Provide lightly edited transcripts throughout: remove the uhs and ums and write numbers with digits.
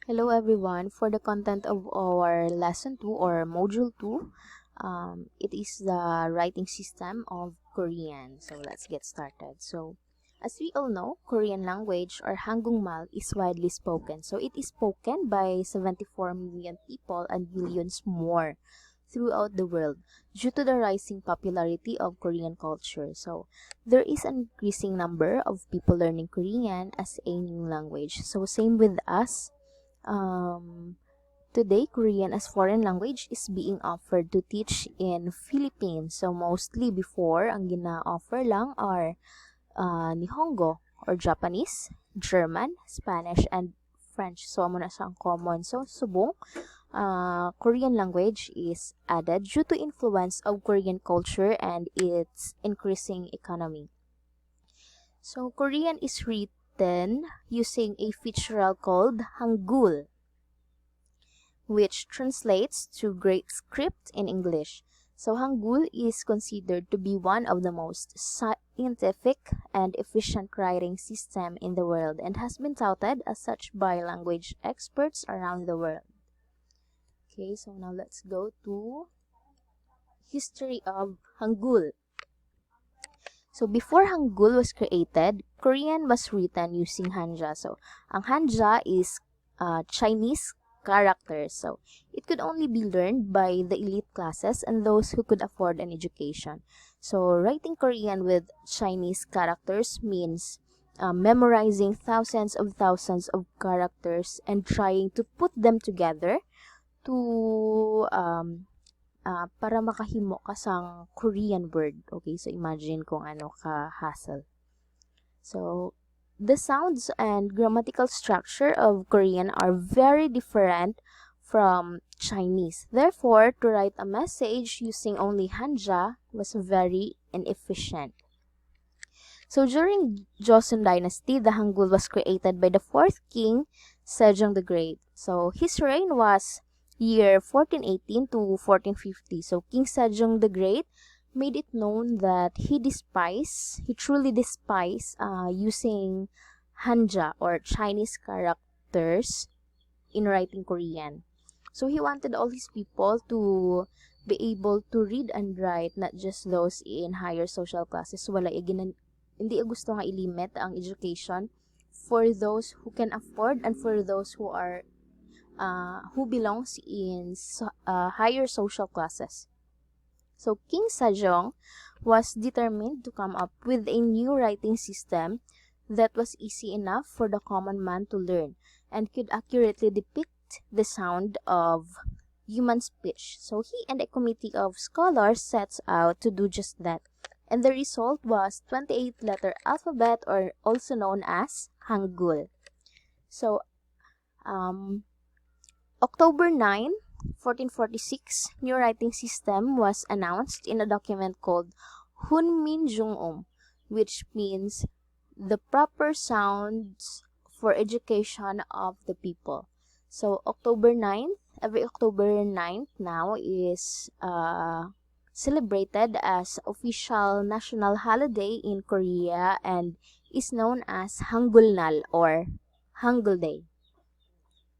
Hello everyone. For the content of our lesson 2 or module 2, it is the writing system of Korean. So let's get started. So as we all know, Korean language or Hangulmal is widely spoken. So it is spoken by 74 million people and millions more throughout the world due to the rising popularity of Korean culture. So there is an increasing number of people learning Korean as a new language. So same with us. um, Today, Korean as foreign language is being offered to teach in Philippines. So, mostly before, ang gina-offer lang are Nihongo or Japanese, German, Spanish, and French. So, amo na siyang common. So, subong, Korean language is added due to influence of Korean culture and its increasing economy. So, Korean is written using a feature called Hangul, which translates to Great Script in English. So Hangul is considered to be one of the most scientific and efficient writing system in the world and has been touted as such by language experts around the world. Okay, so now let's go to history of Hangul. So before Hangul was created, Korean was written using Hanja. So ang Hanja is Chinese characters. So it could only be learned by the elite classes and those who could afford an education. So writing Korean with Chinese characters means memorizing thousands of characters and trying to put them together to para makahimo ka sang Korean word. Okay, so imagine kung ano ka hassle. So, the sounds and grammatical structure of Korean are very different from Chinese. Therefore, to write a message using only Hanja was very inefficient. So, during Joseon Dynasty, the Hangul was created by the fourth king, Sejong the Great. So, his reign was year 1418 to 1450. So, King Sejong the Great made it known that he truly despised using Hanja or Chinese characters in writing Korean. So he wanted all his people to be able to read and write, not just those in higher social classes. Wala hindi gusto nga ilimit ang education for those who can afford and for those who belongs in higher social classes. So King Sejong was determined to come up with a new writing system that was easy enough for the common man to learn and could accurately depict the sound of human speech. So he and a committee of scholars sets out to do just that. And the result was 28-letter alphabet, or also known as Hangul. So October 9, 1446, new writing system was announced in a document called Hunminjungum, which means the proper sounds for education of the people. So October 9th, every October 9th now is celebrated as official national holiday in Korea and is known as Hangulnal or Hangul Day.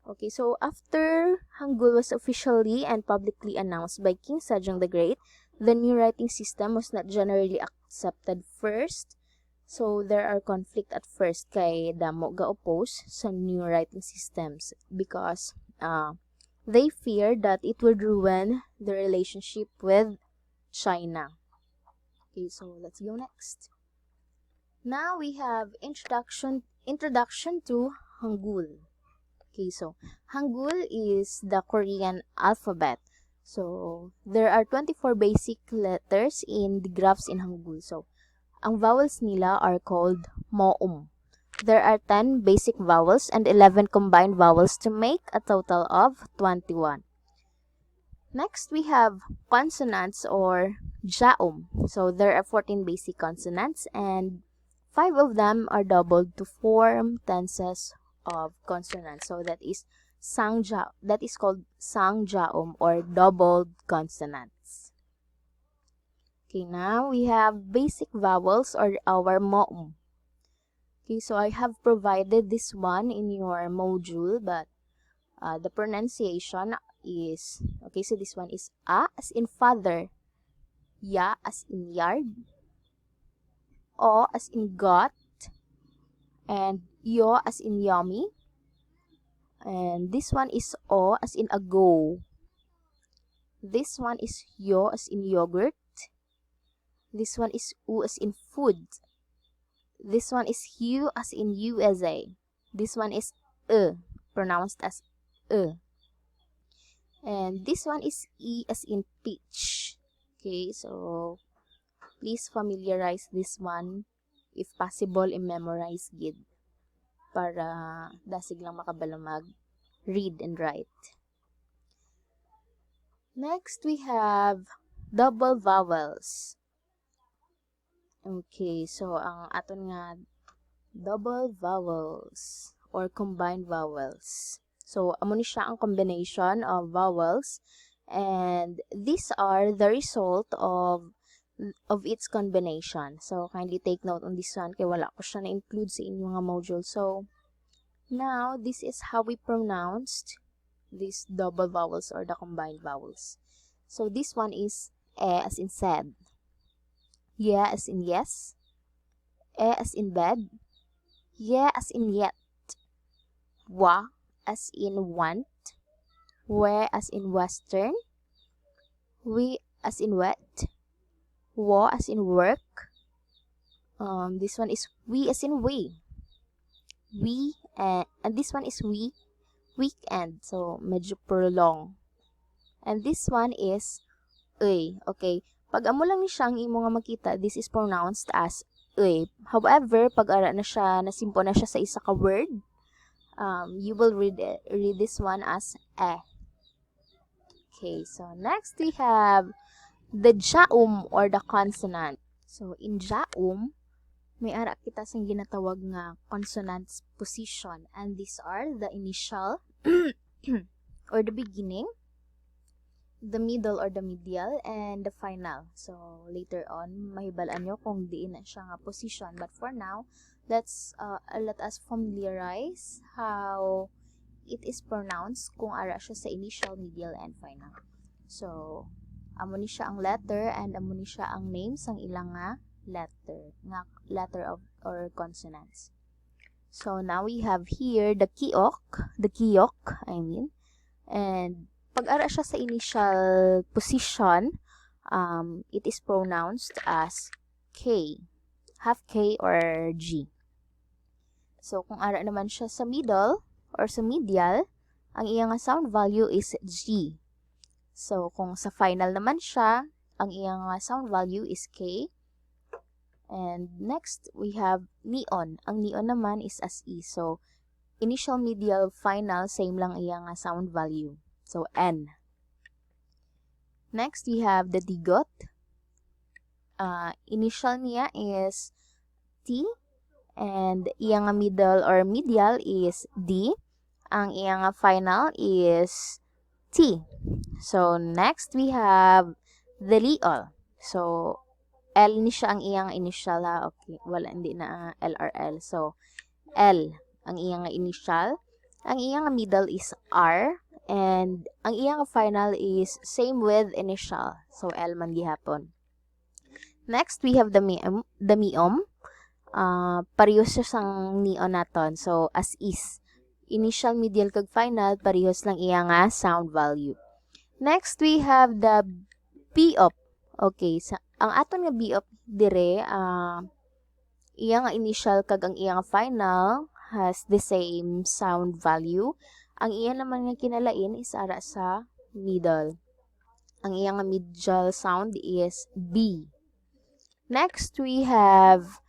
Okay, so after Hangul was officially and publicly announced by King Sejong the Great, the new writing system was not generally accepted first. So there are conflict at first kay damo ga-oppose sa new writing systems because they fear that it would ruin the relationship with China. Okay, so let's go next. Now we have introduction to Hangul. Okay, so Hangul is the Korean alphabet. So there are 24 basic letters in the graphs in Hangul. So ang vowels nila are called moum. There are 10 basic vowels and 11 combined vowels to make a total of 21. Next, we have consonants or jaum. So there are 14 basic consonants and 5 of them are doubled to form tenses of consonants. So that is called sangjaum or doubled consonants. Okay, now we have basic vowels or our moum. Okay, so I have provided this one in your module, but The pronunciation is, okay, so this one is A as in father, Ya as in yard, O as in got, and Yo as in yummy. And this one is O as in ago. This one is Yo as in yogurt. This one is U as in food. This one is U as in USA. This one is pronounced as and this one is E as in peach. Okay, so please familiarize this one if possible i-memorize gid para dasig lang makabalamag read and write. Next we have double vowels. Okay, so ang aton nga double vowels or combined vowels. So amo ni siya ang combination of vowels, and these are the result of its combination. So kindly take note on this one kay wala ko siya na-include sa inyong mga module. So now this is how we pronounced these double vowels or the combined vowels. So this one is as in said, yeah as in yes, as in bed, yeah as in yet, wa as in want, we as in western, we as in wet, wo as in work. This one is we as in way, we, and this one is we, weekend, so medyo prolong. And this one is okay. Pag amo lang ni siya ang imo nga makita, this is pronounced as however, pag ara na siya, nasimpo na siya sa isa ka word, you will read this one as Okay, so next we have the jaum or the consonant. So in jaum, may ara kita sang ginatawag nga consonants position, and these are the initial or the beginning, the middle or the medial, and the final. So later on mahibalaan nyo kung diin na siya nga position, but for now let us familiarize how it is pronounced kung ara siya sa initial, medial, and final. So amo ni siya ang letter, and amo ni siya ang name sang ilang nga letter of or consonants. So now we have here the kiyok, I mean, and pag ara siya sa initial position, it is pronounced as K, half K or G. So kung ara naman siya sa middle or sa medial, ang iyang sound value is G. So kung sa final naman siya, ang iyang sound value is K. And next, we have neon. Ang neon naman is as E. So, initial, medial, final, same lang iyang sound value. So, N. Next, we have the digot. Initial niya is T. And iyang middle or medial is D. Ang iyang final is T. So, next, we have the liol. So, L ni siya ang iyang initial ha. Okay, wala, hindi na L or L. So, L ang iyang initial. Ang iyang middle is R. And ang iyang final is same with initial. So, L man gihapon. Next, we have the miom. Parehas siya sang neon naton. So, as is. Initial, medial, kag final, parehas lang iyang sound value. Next, we have the biop. Okay, ang aton nga biop dire, iyang initial kag ang iyang final has the same sound value. Ang iyang naman nga kinalain is ara sa middle. Ang iyang medial sound is B. Next, we have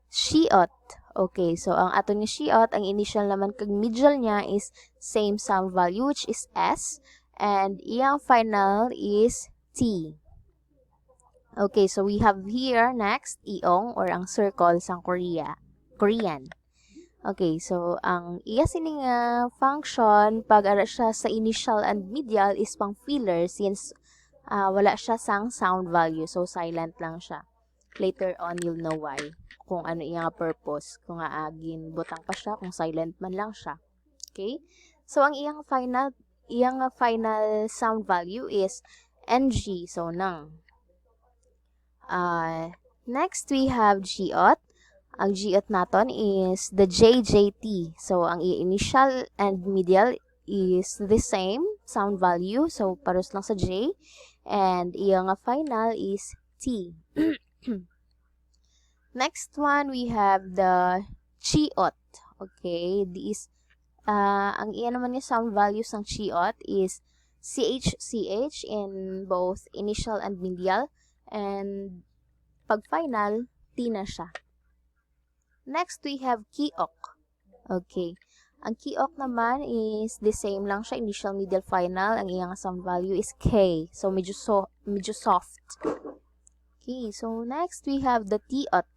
shiot. Okay, so ang aton nga shiot, ang initial naman kag medial niya is same sound value, which is S, and iyang final is T. Okay, so we have here next, iong or ang circle sang Korean. Okay, so ang iya sining function pag ara siya sa initial and medial is pang filler since wala siya sang sound value. So silent lang siya. Later on you'll know why. Kung ano iya nga purpose. Kung agin butang pa siya, kung silent man lang siya. Okay? So, ang iyang final sound value is NG. So, nang. Next, we have GOT. Ang GOT naton is the JJT. So, ang initial and medial is the same sound value. So, paros lang sa J. And iyang final is T. Next one, we have the CHIOT. Okay, ang iyan naman yung sound values ng CHIOT is CH in both initial and medial. And pag final, T na siya. Next, we have KIOK. Okay. Ang KIOK naman is the same lang siya, initial, medial, final. Ang iyang sound value is K. So, medyo soft. Okay, so next we have the TOT.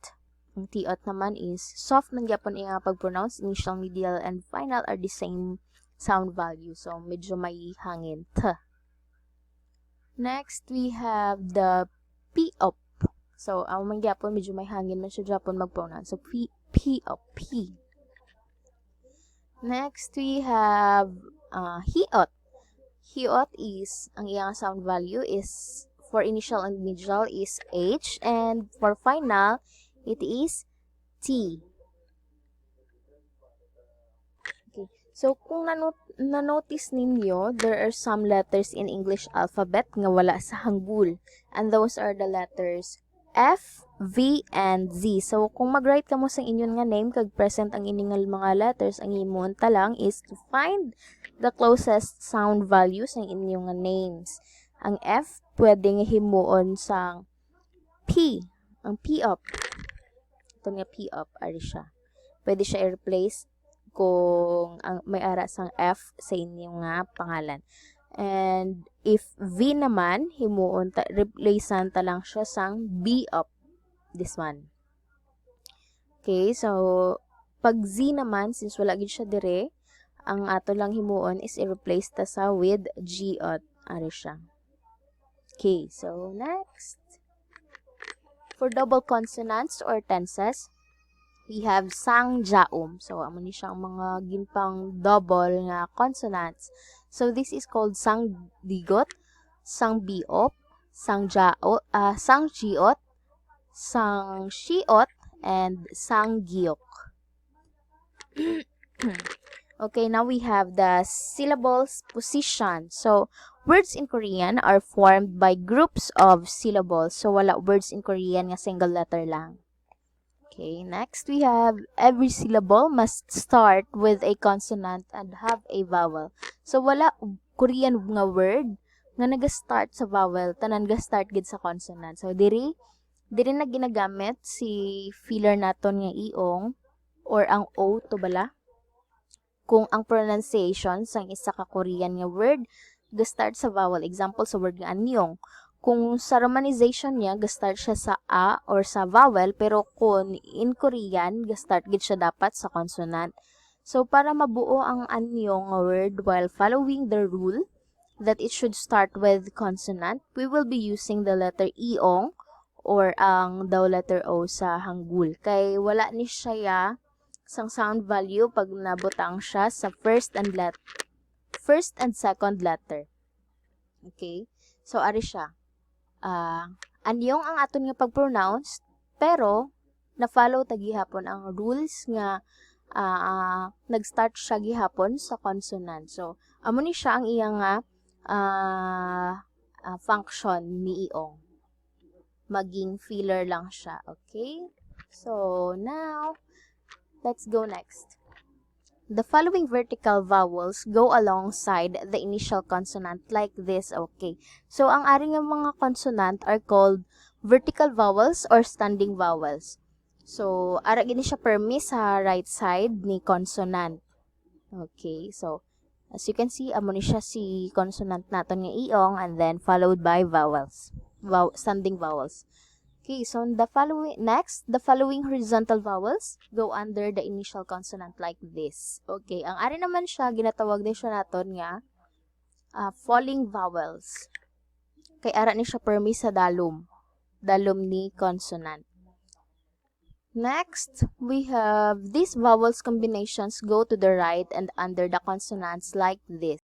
Ang TOT naman is soft ng gyapon iyang pag-pronounce. Initial, medial, and final are the same sound value. So, medyo may hangin. T. Next, we have the POP. So, ang mangyapon, medyo may hangin man siya Japon mag-pronounce. So, POP. Next, we have HIOT. HIOT is, ang iyang sound value is, for initial and medial is H, and for final, it is T. Okay. So, kung na-notice ninyo, there are some letters in English alphabet nga wala sa Hangul. And those are the letters F, V, and Z. So, kung mag-write ka mo sa inyon nga name, kag present ang iningal mga letters, ang imon talang is to find the closest sound values ng inyong nga names. Ang F, pwedeng himuon sa P. Ang P-up. Ito nga P-up, ari siya. Pwede siya i-replace kung may ara sang F sa inyong nga pangalan. And if V naman, himuon replacean ta lang siya sang B up. This one. Okay, so pag Z naman, since wala gid siya dire, ang ato lang himuon is i-replace ta sa with G up. Ari siya. Okay, so next. For double consonants or tenses, we have sang-jaum. So, amo ni siyang mga ginpang double nga consonants. So, this is called sang-digot, sang-biop, sang-jiot, sang-shiot, and sang-giok. Okay, now we have the syllables position. So, words in Korean are formed by groups of syllables. So, wala words in Korean nga single letter lang. Okay, next we have every syllable must start with a consonant and have a vowel. So, wala Korean nga word nga naga-start sa vowel, tanan ga-start gid sa consonant. So, diri na ginagamit si filler naton nga iong or ang O to bala. Kung ang pronunciation sang isa ka Korean nga word ga-start sa vowel. Example sa word nga anyong. Kung sa romanization niya, ga-start siya sa A or sa vowel, pero kung in Korean, ga-start gid siya dapat sa consonant. So, para mabuo ang anyong word while following the rule that it should start with consonant, we will be using the letter iong or ang daw letter O sa Hangul. Kay wala ni siya sang sound value pag nabutang siya sa first and second letter. Okay? So, ari siya. Anyong ang aton nga pag-pronounce, pero na-follow ta gihapon ang rules nga nag-start siya gihapon sa consonant. So, amo ni siya ang iyang function ni iong. Maging filler lang siya. Okay? So, now, let's go next. The following vertical vowels go alongside the initial consonant like this, okay? So, ang aring mga consonant are called vertical vowels or standing vowels. So, ara gini siya permi sa right side ni consonant. Okay, so, as you can see, amo ni siya si consonant naton nga iong and then followed by vowels. Standing vowels. Okay, so the following horizontal vowels go under the initial consonant like this. Okay, ang ari naman siya, ginatawag din siya naton nga falling vowels. Kay ara ni siya permi sa dalom ni consonant. Next, we have these vowels combinations go to the right and under the consonants like this.